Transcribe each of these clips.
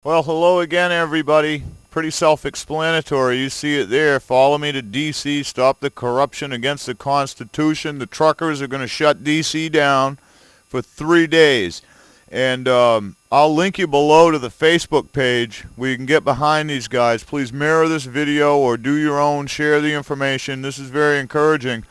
Well, hello again, everybody. Pretty self-explanatory. You see it there. Follow me to D.C. Stop the corruption against the Constitution. The truckers are going to shut D.C. down for 3 days. And I'll link you below to the Facebook page where you can get behind these guys. Please mirror this video or do your own. Share the information. This is very encouraging,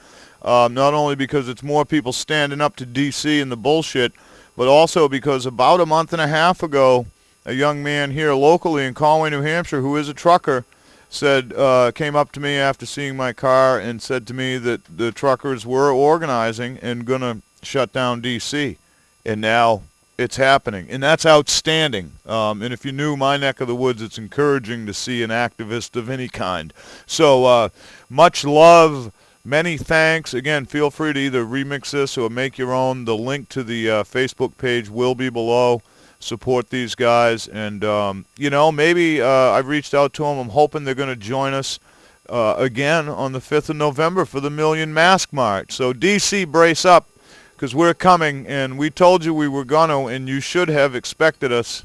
not only because it's more people standing up to D.C. and the bullshit, but also because about a month and a half ago, a young man here locally in Conway, New Hampshire, who is a trucker, came up to me after seeing my car and said to me that the truckers were organizing and going to shut down D.C. And now it's happening. And that's outstanding. And if you knew my neck of the woods, it's encouraging to see an activist of any kind. So much love. Many thanks. Again, feel free to either remix this or make your own. The link to the Facebook page will be below. Support these guys, and maybe I've reached out to them. I'm hoping they're going to join us again on the 5th of November for the Million Mask March. So DC, brace up, because we're coming, and we told you we were going to, and you should have expected us.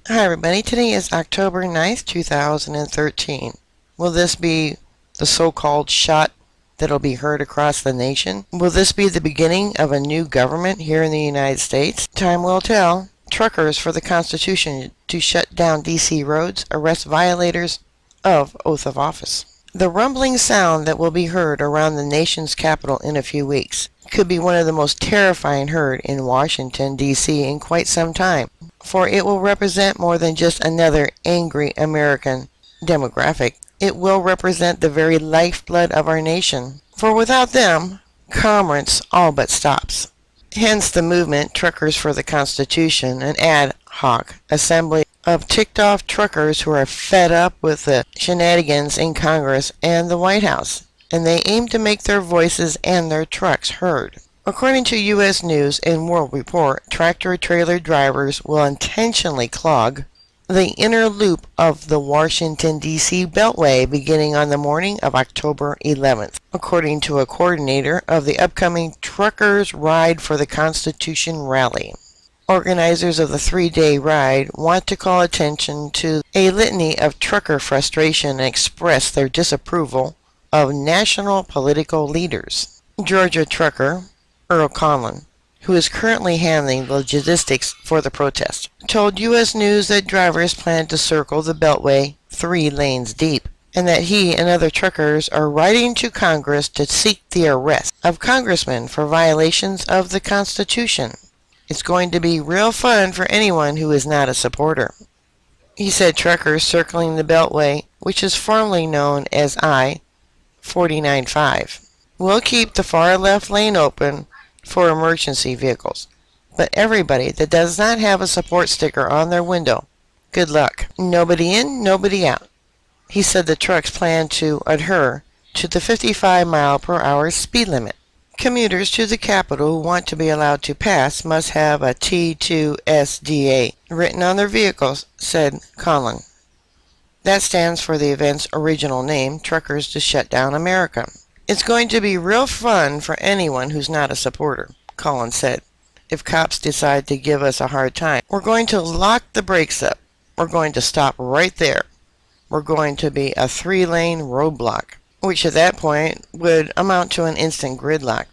Hi everybody, today is October 9th, 2013. Will this be the so-called shot that'll be heard across the nation? Will this be the beginning of a new government here in the United States? Time will tell. Truckers for the Constitution to shut down D.C. roads, arrest violators of oath of office. The rumbling sound that will be heard around the nation's capital in a few weeks could be one of the most terrifying heard in Washington, D.C. in quite some time, for it will represent more than just another angry American demographic. It will represent the very lifeblood of our nation, for without them, commerce all but stops. Hence the movement Truckers for the Constitution, an ad hoc assembly of ticked-off truckers who are fed up with the shenanigans in Congress and the White House, and they aim to make their voices and their trucks heard. According to U.S. News and World Report, tractor-trailer drivers will intentionally clog the inner loop of the Washington, D.C. Beltway beginning on the morning of October 11th, according to a coordinator of the upcoming Truckers Ride for the Constitution rally. Organizers of the 3-day ride want to call attention to a litany of trucker frustration and express their disapproval of national political leaders. Georgia trucker Earl Conlon, who is currently handling the logistics for the protest, told U.S. News that drivers plan to circle the Beltway 3 lanes deep, and that he and other truckers are writing to Congress to seek the arrest of congressmen for violations of the Constitution. It's going to be real fun for anyone who is not a supporter. He said truckers circling the Beltway, which is formerly known as I-495, will keep the far left lane open for emergency vehicles, but everybody that does not have a support sticker on their window, good luck. Nobody in, nobody out. He said the trucks plan to adhere to the 55-mile-per-hour speed limit. Commuters to the Capitol who want to be allowed to pass must have a T2SDA written on their vehicles, said Conlon. That stands for the event's original name, Truckers to Shut Down America. It's going to be real fun for anyone who's not a supporter, Collins said. If cops decide to give us a hard time, we're going to lock the brakes up. We're going to stop right there. We're going to be a 3-lane roadblock, which at that point would amount to an instant gridlock,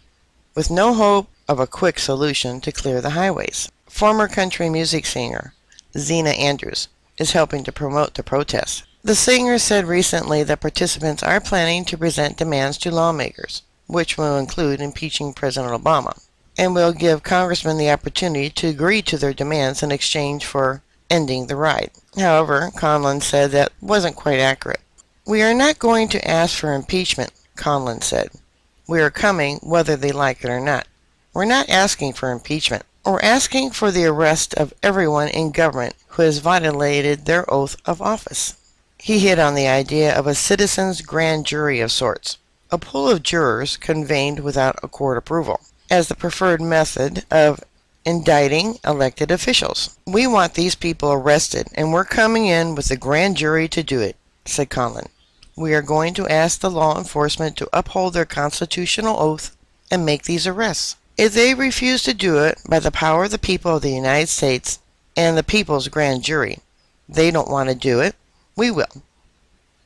with no hope of a quick solution to clear the highways. Former country music singer Zena Andrews is helping to promote the protests. The singer said recently that participants are planning to present demands to lawmakers, which will include impeaching President Obama, and will give congressmen the opportunity to agree to their demands in exchange for ending the ride. However, Conlon said that wasn't quite accurate. We are not going to ask for impeachment, Conlon said. We are coming whether they like it or not. We're not asking for impeachment. We're asking for the arrest of everyone in government who has violated their oath of office. He hit on the idea of a citizens' grand jury of sorts, a pool of jurors convened without a court approval, as the preferred method of indicting elected officials. We want these people arrested, and we're coming in with the grand jury to do it, said Conlon. We are going to ask the law enforcement to uphold their constitutional oath and make these arrests. If they refuse to do it by the power of the people of the United States and the people's grand jury, they don't want to do it, we will.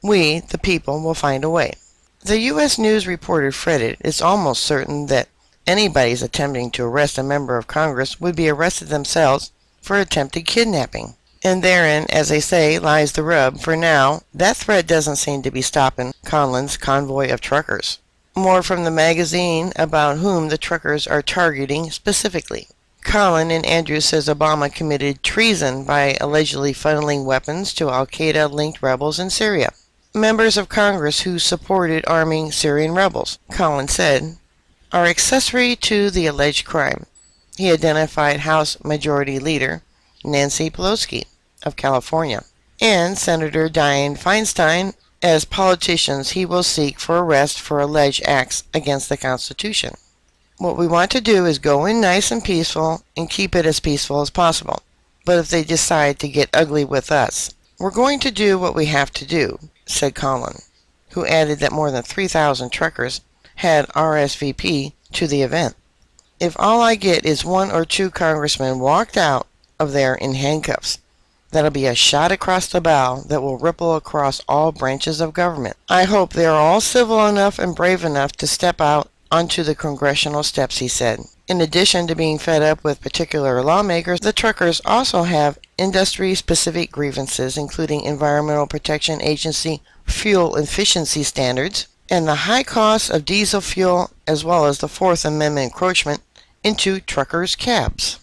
We, the people, will find a way. The U.S. News reporter fretted, it's almost certain that anybody's attempting to arrest a member of Congress would be arrested themselves for attempted kidnapping. And therein, as they say, lies the rub. For now, that threat doesn't seem to be stopping Conlin's convoy of truckers. More from the magazine about whom the truckers are targeting specifically. Colin and Andrews says Obama committed treason by allegedly funneling weapons to al-Qaeda-linked rebels in Syria. Members of Congress who supported arming Syrian rebels, Colin said, are accessory to the alleged crime. He identified House Majority Leader Nancy Pelosi of California and Senator Dianne Feinstein as politicians he will seek for arrest for alleged acts against the Constitution. What we want to do is go in nice and peaceful and keep it as peaceful as possible. But if they decide to get ugly with us, we're going to do what we have to do, said Colin, who added that more than 3,000 truckers had RSVP to the event. If all I get is one or two congressmen walked out of there in handcuffs, that'll be a shot across the bow that will ripple across all branches of government. I hope they are all civil enough and brave enough to step out onto the congressional steps, he said. In addition to being fed up with particular lawmakers, the truckers also have industry-specific grievances, including Environmental Protection Agency fuel efficiency standards and the high cost of diesel fuel, as well as the Fourth Amendment encroachment into truckers' cabs.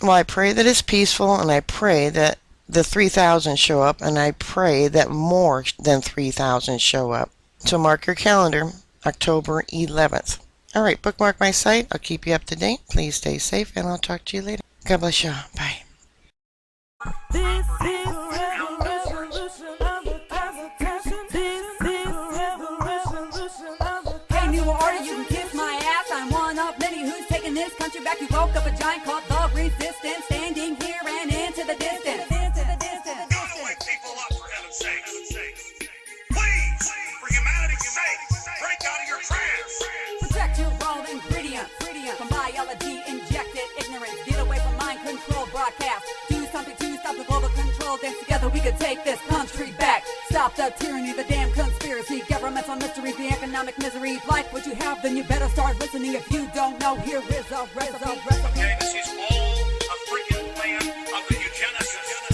Well, I pray that it's peaceful, and I pray that the 3,000 show up, and I pray that more than 3,000 show up. So mark your calendar, October 11th. Alright, bookmark my site. I'll keep you up to date. Please stay safe, and I'll talk to you later. God bless you. Bye. This is the revolution of the Constitution. This is the revolution of the Constitution. Hey, New Order, you can kiss my ass. I'm one of many who's taking this country back. You woke up a giant called the Resistance, standing here and into the distance. Don't wake people up, for heaven's sake. Please, for humanity's sake, break out of your trance. Protect your raw ingredients from biology injected ignorance. Get away from mind control broadcast. Do something to stop the global control. Dance together, we can take this country back. Stop the tyranny, the damn conspiracy, governmental mysteries, the economic misery. Like what you have, then you better start listening. If you don't know, here is a recipe. Okay, this is all a freaking plan of the eugenicists.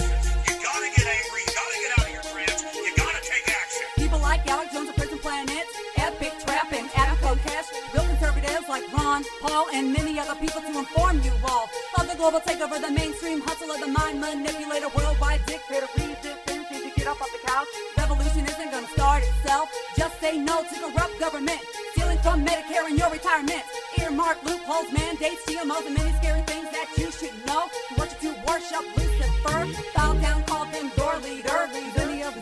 You gotta get angry, you gotta get out of your trance, you gotta take action. People like Alex Jones of Prison Planet, Epic Trap, and Adam Kokesh. Real conservatives like Ron, Paul, and many other people to inform you all of the global takeover, the mainstream hustle of the mind manipulator, worldwide dictator. Resistance, did you get up off the couch? Revolution isn't gonna start itself. Just say no to corrupt government, stealing from Medicare and your retirement. Earmark loopholes, mandates, GMOs, and many scary things that you should know. Who want you to worship Lucifer? Bow down, call them your leader.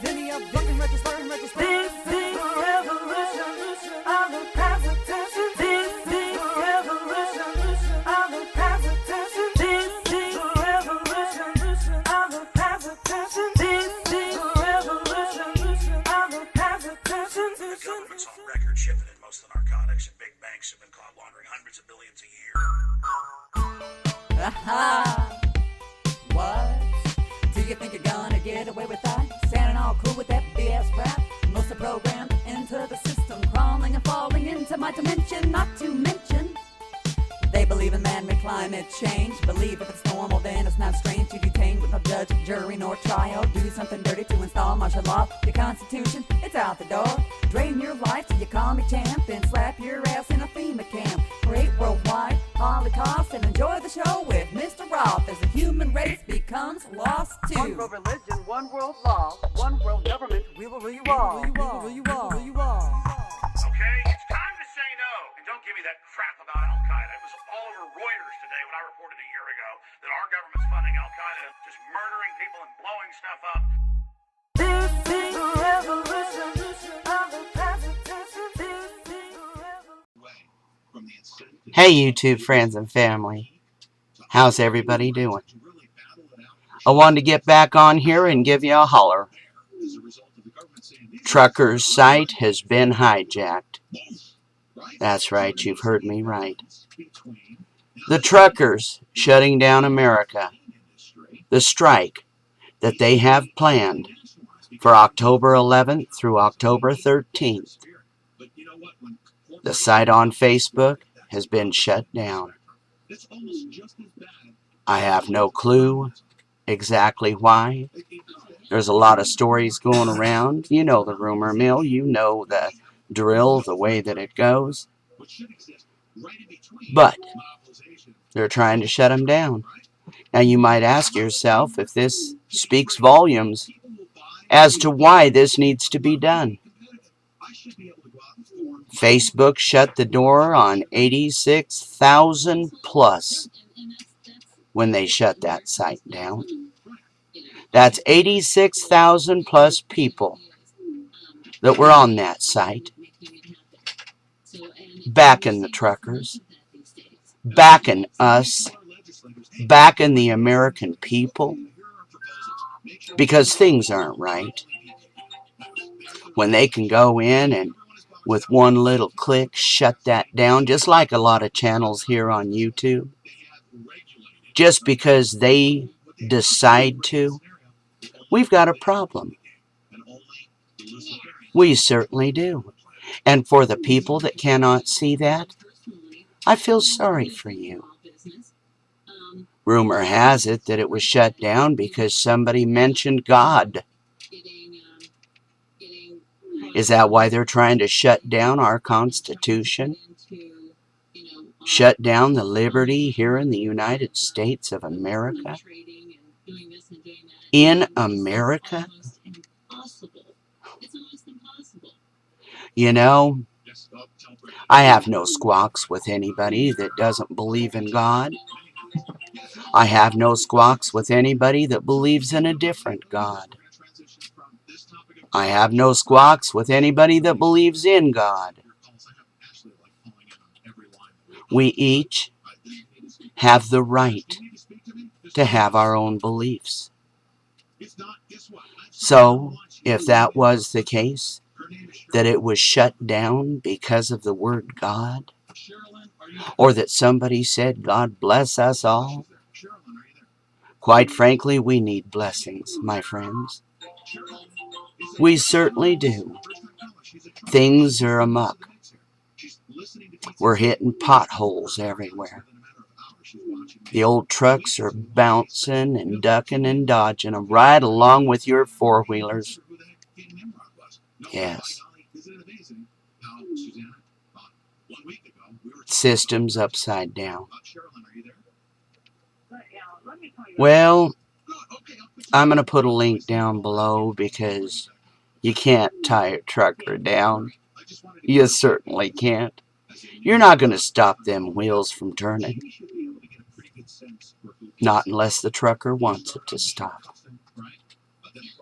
Zinnia, fucking register. This is the revolution of the Constitution. This is the revolution of the Constitution. This is the revolution of the Constitution. This is the revolution of the Constitution. The government's on record shipping in most of the narcotics, and big banks have been caught laundering hundreds of billions a year. Aha! What? Do you think you're gonna get away with that? Standing all cool with that BS rap? Most are programmed into the system, crawling and falling into my dimension. Not to mention, they believe in man-made climate change. Believe if it's normal, then it's not strange to detain with no judge, jury, nor trial. Do something dirty to install martial law. Your constitution, it's out the door. Drain your life till you call me champ, then slap your ass in a FEMA camp. Create worldwide Holocaust and enjoy the show with Mr. Roth as the human race becomes lost too. One world religion, one world law, one world government, we will rule you all. Okay, it's time to say no. And don't give me that crap about Al-Qaeda. It was all over Reuters today when I reported a year ago that our government's funding Al-Qaeda, just murdering people and blowing stuff up. This is the revolution of the Constitution. This is the revolution. Hey YouTube friends and family, how's everybody doing? I wanted to get back on here and give you a holler. Trucker's site has been hijacked. That's right, you've heard me right. The truckers shutting down America. The strike that they have planned for October 11th through October 13th. The site on Facebook has been shut down. I have no clue exactly why. There's a lot of stories going around. You know the rumor mill. You know the drill, the way that it goes. But they're trying to shut them down. Now you might ask yourself if this speaks volumes as to why this needs to be done. Facebook shut the door on 86,000 plus when they shut that site down. That's 86,000 plus people that were on that site, backing the truckers, backing us, backing the American people, because things aren't right. When they can go in and with one little click shut that down, just like a lot of channels here on YouTube, just because they decide to, we've got a problem. We certainly do. And for the people that cannot see that, I feel sorry for you. Rumor has it that it was shut down because somebody mentioned God. Is that why they're trying to shut down our Constitution? Shut down the liberty here in the United States of America? In America? You know, I have no squawks with anybody that doesn't believe in God. I have no squawks with anybody that believes in a different God. I have no squawks with anybody that believes in God. We each have the right to have our own beliefs. So, if that was the case, that it was shut down because of the word God, or that somebody said, God bless us all, quite frankly, we need blessings, my friends. We certainly do. Things are amok. We're hitting potholes everywhere. The old trucks are bouncing and ducking and dodging them right along with your four-wheelers. Yes. Systems upside down. Well, I'm going to put a link down below because you can't tie a trucker down. You certainly can't. You're not going to stop them wheels from turning. Not unless the trucker wants it to stop.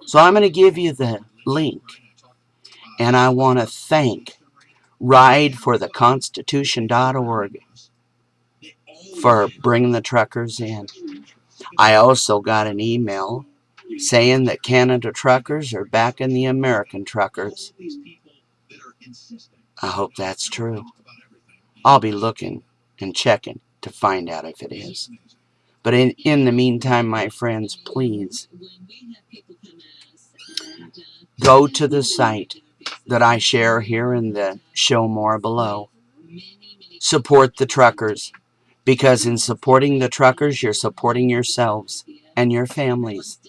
So I'm going to give you the link. And I want to thank ridefortheconstitution.org for bringing the truckers in. I also got an email saying that Canada truckers are backing the American truckers. I hope that's true. I'll be looking and checking to find out if it is. But in the meantime, my friends, please go to the site that I share here in the show more below. Support the truckers, because in supporting the truckers, you're supporting yourselves and your families.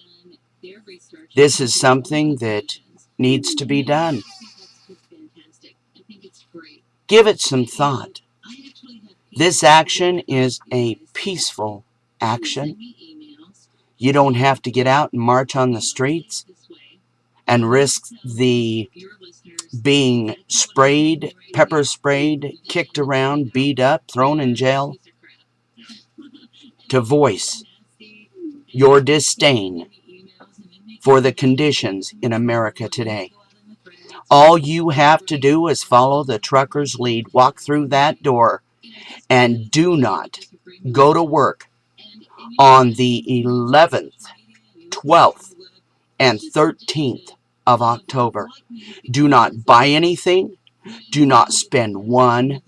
This is something that needs to be done. Give it some thought. This action is a peaceful action. You don't have to get out and march on the streets and risk the being sprayed, pepper sprayed, kicked around, beat up, thrown in jail to voice your disdain for the conditions in America today. All you have to do is follow the trucker's lead, walk through that door, and do not go to work on the 11th, 12th, and 13th of October. Do not buy anything. Do not spend one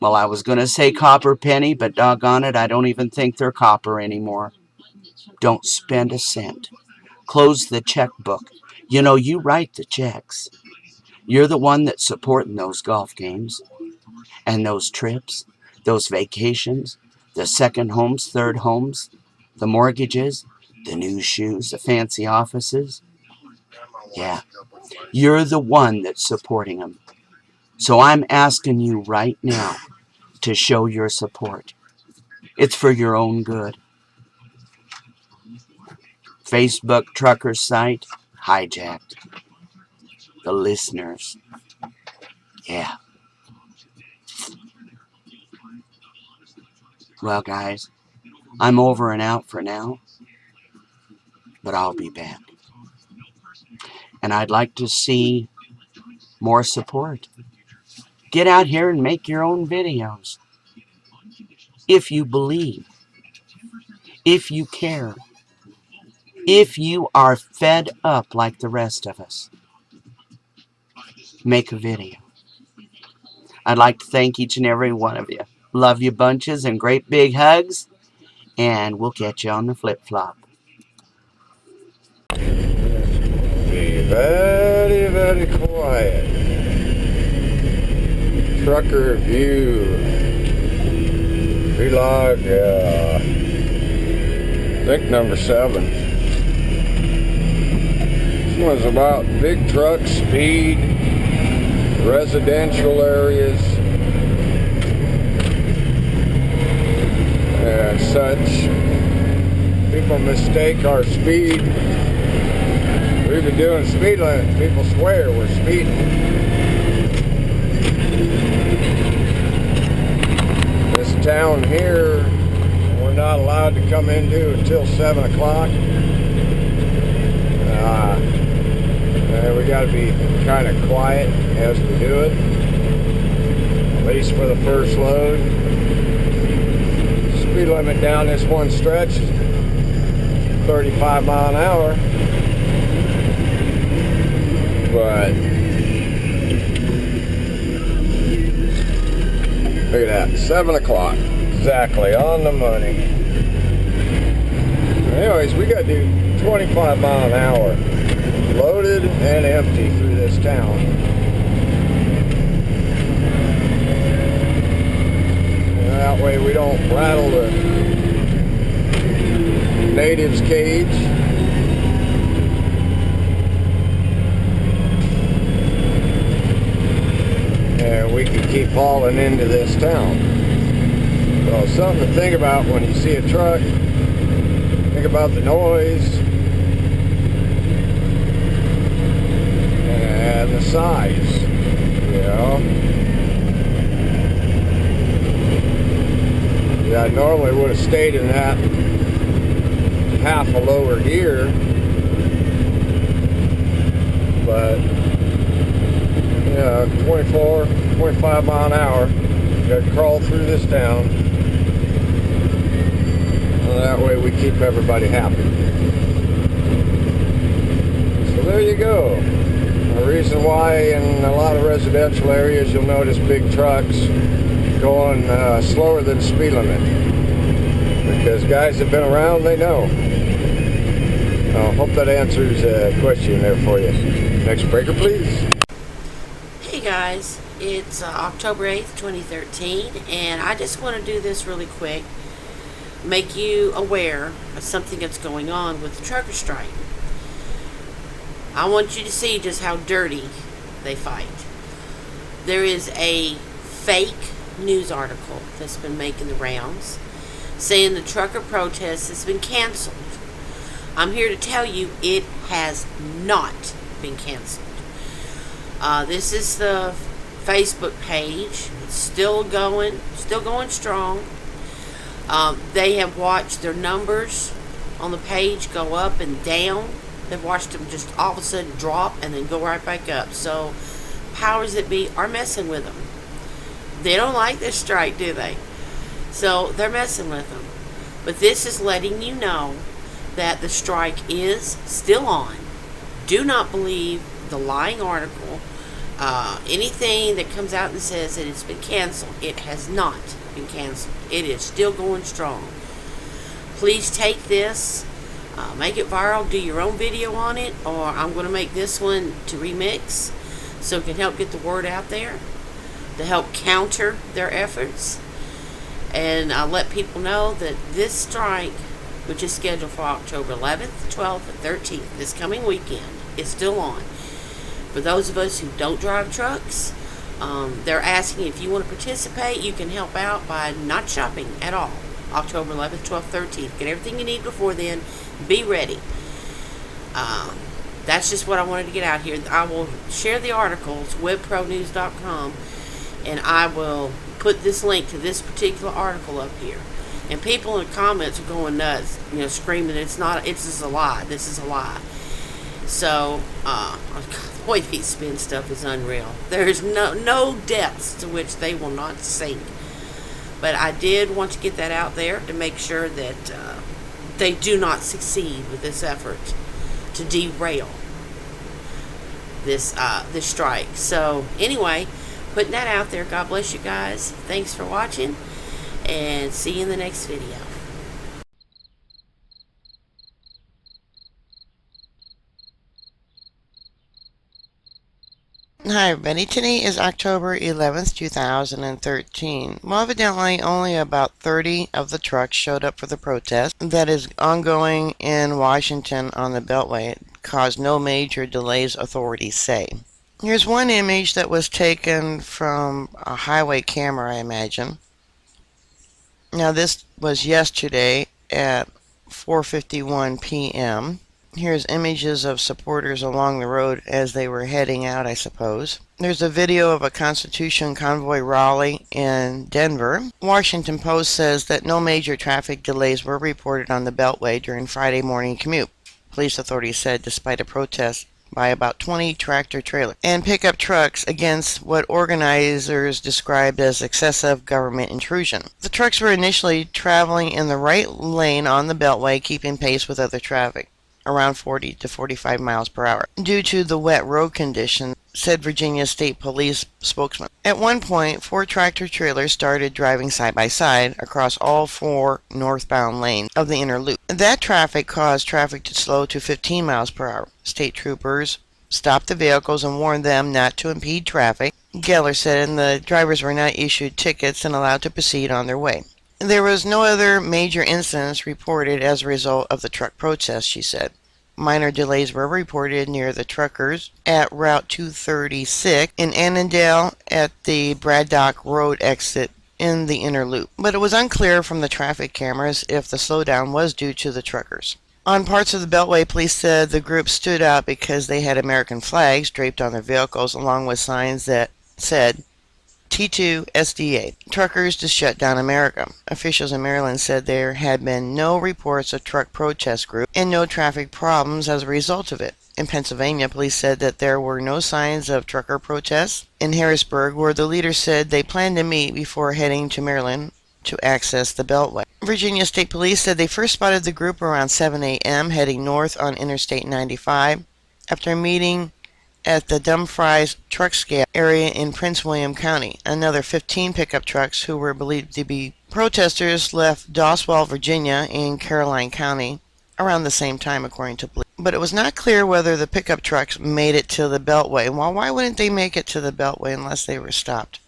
Well, I was going to say copper penny, but doggone it, I don't even think they're copper anymore. Don't spend a cent. Close the checkbook. You know, you write the checks. You're the one that's supporting those golf games and those trips, those vacations, the second homes, third homes, the mortgages, the new shoes, the fancy offices. Yeah, you're the one that's supporting them. So I'm asking you right now to show your support. It's for your own good. Facebook trucker site hijacked. The listeners. Yeah. Well, guys, I'm over and out for now, but I'll be back. And I'd like to see more support. Get out here and make your own videos. If you believe, if you care, if you are fed up like the rest of us, make a video. I'd like to thank each and every one of you. Love you bunches and great big hugs, and we'll catch you on the flip-flop. Be very, very quiet. Trucker view. Vlog, I think number 7. This one's about big trucks, speed, residential areas, and such. People mistake our speed. We've been doing speed limits. People swear we're speeding. This town here, we're not allowed to come into until 7 o'clock. We got to be kind of quiet as we do it, at least for the first load. Speed limit down this one stretch is 35 mile an hour. But look at that, 7 o'clock, exactly on the money. Anyways, we got to do 25 mile an hour, loaded and empty through this town. And that way we don't rattle the natives' cage. And we can keep hauling into this town. So something to think about when you see a truck. Think about the noise and the size, you know. Yeah, I normally would have stayed in that half a lower gear, but yeah, 24, 25 mile an hour. Got to crawl through this town. And that way we keep everybody happy. So there you go. The reason why in a lot of residential areas you'll notice big trucks going slower than the speed limit. Because guys that have been around, they know. I hope that answers a question there for you. Next breaker, please. Hey guys, it's October 8th, 2013, and I just want to do this really quick, make you aware of something that's going on with the trucker strike. I want you to see just how dirty they fight. There is a fake news article that's been making the rounds saying the trucker protest has been canceled. I'm here to tell you it has not been canceled. This is the Facebook page. It's still going strong. They have watched their numbers on the page go up and down. They've watched them just all of a sudden drop and then go right back up. So powers that be are messing with them. They don't like this strike, do they? So they're messing with them. But this is letting you know that the strike is still on. Do not believe the lying article. Anything that comes out and says that it's been canceled, it has not been canceled. It is still going strong. Please take this, make it viral, do your own video on it, or I'm going to make this one to remix so it can help get the word out there to help counter their efforts. And I'll let people know that this strike, which is scheduled for October 11th, 12th, and 13th, this coming weekend, is still on. For those of us who don't drive trucks, they're asking if you want to participate, you can help out by not shopping at all. October 11th, 12th, 13th. Get everything you need before then. Be ready. That's just what I wanted to get out here. I will share the articles, webpronews.com, and I will put this link to this particular article up here. And people in the comments are going nuts, screaming, it's just a lie. This is a lie. So, the way they spin stuff is unreal. There's no depths to which they will not sink. But I did want to get that out there to make sure that they do not succeed with this effort to derail this strike. So, anyway, putting that out there. God bless you guys. Thanks for watching, and see you in the next video. Hi everybody, today is October 11th, 2013. Well, evidently only about 30 of the trucks showed up for the protest that is ongoing in Washington on the Beltway. It caused no major delays, authorities say. Here's one image that was taken from a highway camera, I imagine. Now this was yesterday at 4:51 p.m. Here's images of supporters along the road as they were heading out, I suppose. There's a video of a Constitution convoy rally in Denver. Washington Post says that no major traffic delays were reported on the Beltway during Friday morning commute. Police authorities said despite a protest by about 20 tractor-trailer and pickup trucks against what organizers described as excessive government intrusion. The trucks were initially traveling in the right lane on the Beltway, keeping pace with other traffic, around 40 to 45 miles per hour, due to the wet road conditions, said Virginia State Police spokesman. At one point, 4 tractor-trailers started driving side by side across all 4 northbound lanes of the inner loop. That traffic caused traffic to slow to 15 miles per hour. State troopers stopped the vehicles and warned them not to impede traffic, Geller said, and the drivers were not issued tickets and allowed to proceed on their way. There was no other major incidents reported as a result of the truck protest, she said. Minor delays were reported near the truckers at Route 236 in Annandale at the Braddock Road exit in the inner loop, but it was unclear from the traffic cameras if the slowdown was due to the truckers. On parts of the Beltway, police said the group stood out because they had American flags draped on their vehicles along with signs that said T2 SDA, truckers to shut down America. Officials in Maryland said there had been no reports of truck protest group and no traffic problems as a result of it. In Pennsylvania, police said that there were no signs of trucker protests. In Harrisburg, where the leaders said they planned to meet before heading to Maryland to access the Beltway. Virginia State Police said they first spotted the group around 7 a.m. heading north on Interstate 95 after a meeting at the Dumfries truck scale area in Prince William County. Another 15 pickup trucks who were believed to be protesters left Doswell, Virginia in Caroline County around the same time, according to police. But it was not clear whether the pickup trucks made it to the Beltway. Well, why wouldn't they make it to the Beltway unless they were stopped?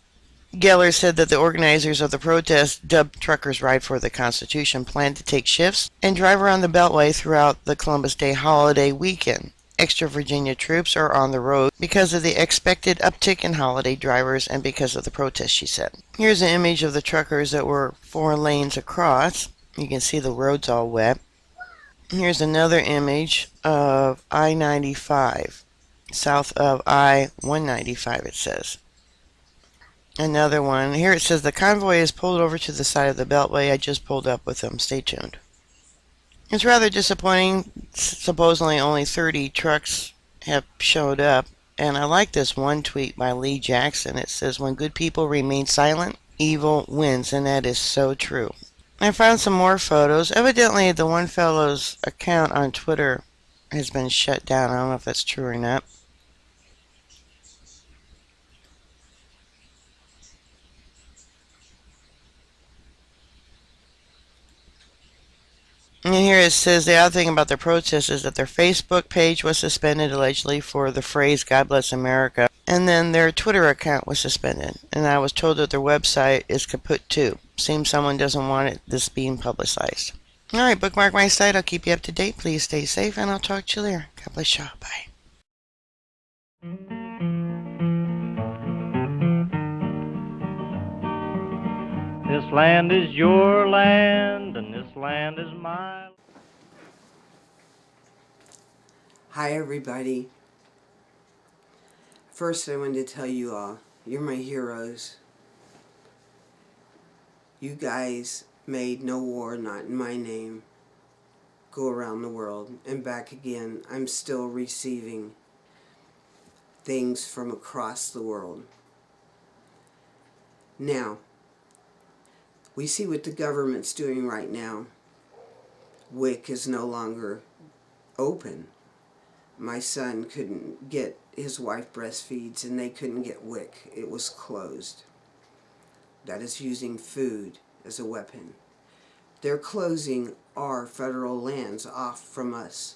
Geller said that the organizers of the protest, dubbed Truckers Ride for the Constitution, planned to take shifts and drive around the Beltway throughout the Columbus Day holiday weekend. Extra Virginia troops are on the road because of the expected uptick in holiday drivers and because of the protest, she said. Here's an image of the truckers that were 4 lanes across. You can see the road's all wet. Here's another image of I-95, south of I-195, it says. Another one. Here it says the convoy is pulled over to the side of the Beltway. I just pulled up with them. Stay tuned. It's rather disappointing. Supposedly only 30 trucks have showed up. And I like this one tweet by Lee Jackson. It says, when good people remain silent, evil wins. And that is so true. I found some more photos. Evidently the one fellow's account on Twitter has been shut down. I don't know if that's true or not. And here it says the other thing about their protest is that their Facebook page was suspended allegedly for the phrase God Bless America. And then their Twitter account was suspended. And I was told that their website is kaput too. Seems someone doesn't want this being publicized. Alright, bookmark my site. I'll keep you up to date. Please stay safe and I'll talk to you later. God bless y'all. Bye. This land is your land, and this land is mine. Hi everybody. First I wanted to tell you all, you're my heroes. You guys made No War, Not in My Name go around the world and back again. I'm still receiving things from across the world. Now, we see what the government's doing right now. WIC is no longer open. My son couldn't get, his wife breastfeeds and they couldn't get WIC. It was closed. That is using food as a weapon. They're closing our federal lands off from us.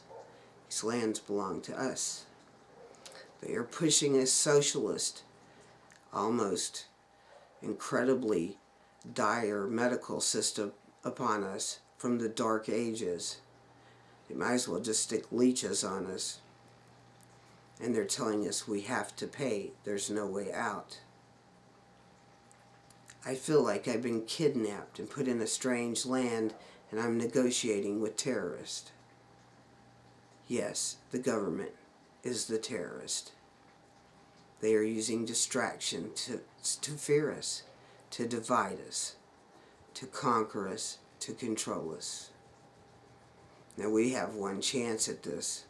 These lands belong to us. They are pushing a socialist, almost incredibly dire medical system upon us from the dark ages. They might as well just stick leeches on us. And they're telling us we have to pay. There's no way out. I feel like I've been kidnapped and put in a strange land and I'm negotiating with terrorists. Yes, the government is the terrorist. They are using distraction to fear us, to divide us, to conquer us, to control us. Now we have one chance at this.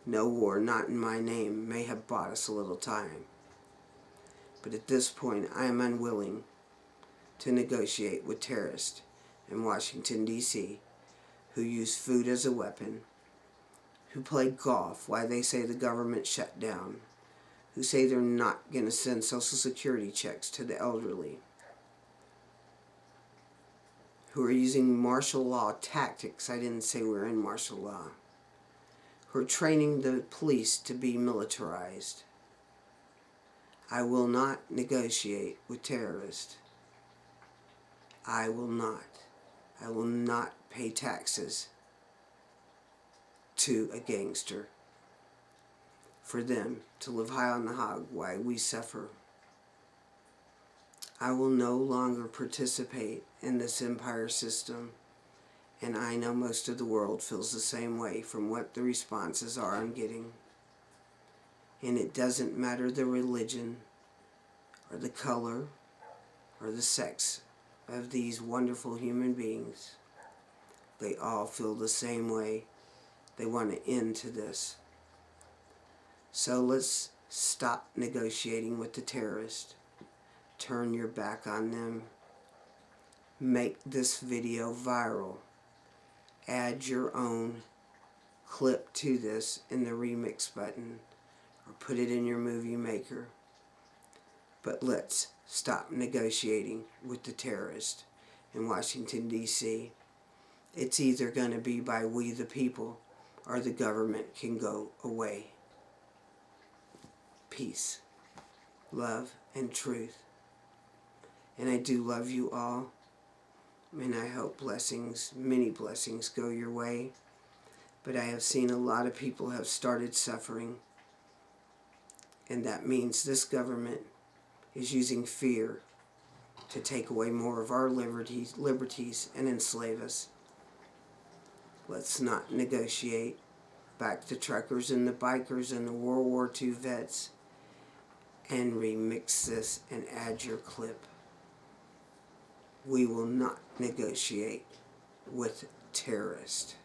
No War, Not in My Name may have bought us a little time. But at this point, I am unwilling to negotiate with terrorists in Washington, D.C., who use food as a weapon, who play golf while they say the government shut down, who say they're not going to send Social Security checks to the elderly, who are using martial law tactics. I didn't say we're in martial law. Who are training the police to be militarized. I will not negotiate with terrorists. I will not. I will not pay taxes to a gangster for them to live high on the hog while we suffer. I will no longer participate in this empire system, and I know most of the world feels the same way from what the responses are I'm getting. And it doesn't matter the religion or the color or the sex of these wonderful human beings. They all feel the same way. They want an end to this. So let's stop negotiating with the terrorists. Turn your back on them. Make this video viral. Add your own clip to this in the remix button or put it in your movie maker. But let's stop negotiating with the terrorists in Washington, D.C. It's either going to be by we the people or the government can go away. Peace, love, and truth. And I do love you all. And I hope blessings, many blessings go your way. But I have seen a lot of people have started suffering. And that means this government is using fear to take away more of our liberties and enslave us. Let's not negotiate. Back the truckers and the bikers and the World War II vets and remix this and add your clip. We will not negotiate with terrorists.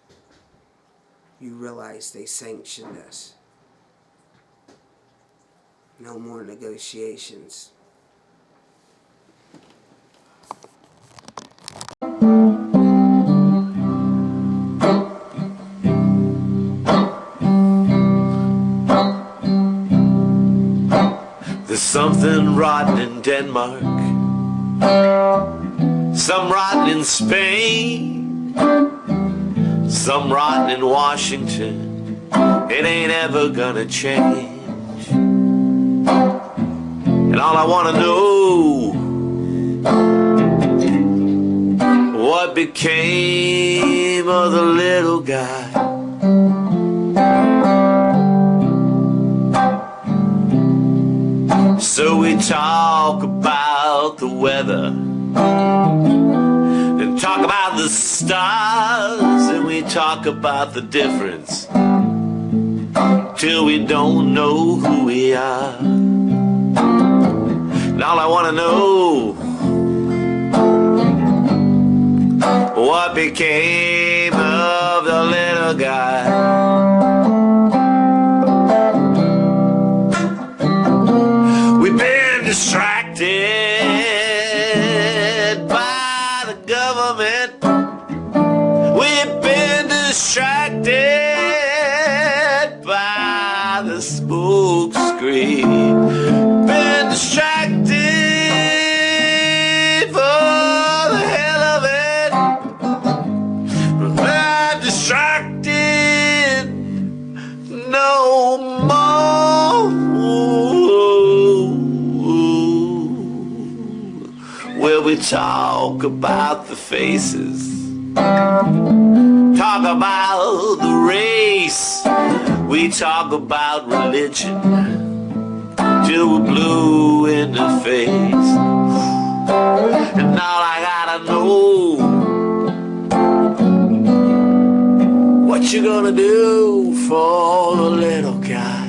You realize they sanctioned us. No more negotiations. There's something rotten in Denmark, some rotten in Spain, some rotten in Washington, it ain't ever gonna change. And all I wanna know, what became of the little guy? So we talk about the weather, and talk about the stars, and we talk about the difference, till we don't know who we are. And all I want to know, what became of the little guy? We've been distracted by the government. We've been distracted by the smoke screen. Been distracted for the hell of it. Not distracted no more. Where we talk about the faces, talk about the race, we talk about religion, till we're blue in the face. And all I gotta know, what you gonna do for the little guy?